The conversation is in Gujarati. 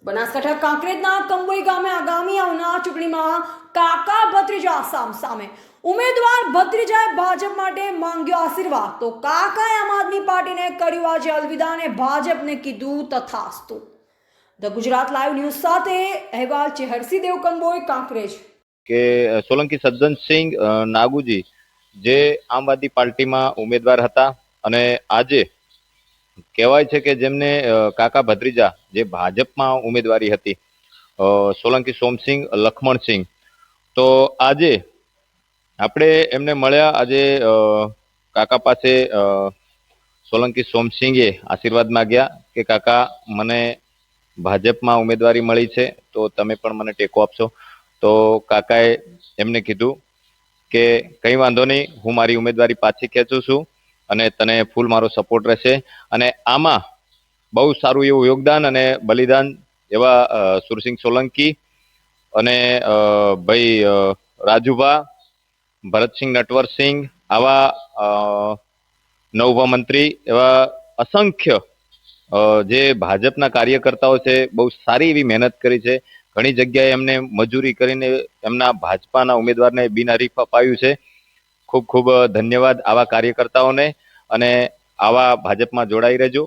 બનાસકાંઠા કાંકરેજના કંબોઈ ગામે આગામી આવનાર ચૂંટણીમાં કાકા ભત્રીજા સામસામે ઉમેદવાર ભત્રીજાએ ભાજપ માટે માંગ્યો આશીર્વાદ તો કાકાએ આમ આદમી પાર્ટીને કર્યું આજે અલવિદા અને ભાજપને કીધું તથાસ્તુ। ધ ગુજરાત લાઈવ ન્યૂઝ સાથે અહેવાલ છે હરસિદેવ કંબોઈ કાંકરેજ કે સોલંકી સજ્જનસિંહ નાગુજી જે આમ આદમી પાર્ટીમાં ઉમેદવાર હતા અને આજે કહેવાય છે કે જેમને કાકા ભત્રીજા જે ભાજપમાં ઉમેદવારી હતી સોલંકી સોમસિંહ લખમણસિંહ, તો આજે આપણે એમને મળ્યા। આજે કાકા પાસે સોલંકી સોમસિંહે આશીર્વાદ માગ્યા કે કાકા મને ભાજપમાં ઉમેદવારી મળી છે તો તમે પણ મને ટેકો આપશો। તો કાકાએ એમને કીધું કે કંઈ વાંધો નહીં, હું મારી ઉમેદવારી પાછી ખેંચું છું અને તને ફૂલ મારો સપોર્ટ રહેશે। અને આમાં બહુ સારું એવું યોગદાન અને બલિદાન એવા સુરસિંહ સોલંકી અને ભાઈ રાજુભા, ભરતસિંહ નટવરસિંહ, આવા નવભા મંત્રી એવા અસંખ્ય જે ભાજપના કાર્યકર્તાઓ છે, બહુ સારી એવી મહેનત કરી છે। ઘણી જગ્યાએ એમને મજૂરી કરીને એમના ભાજપાના ઉમેદવારને બિનહરીફ અપાયું છે। ખૂબ ખૂબ ધન્યવાદ આવા કાર્યકર્તાઓને અને આવા ભાજપમાં જોડાઈ રહેજો।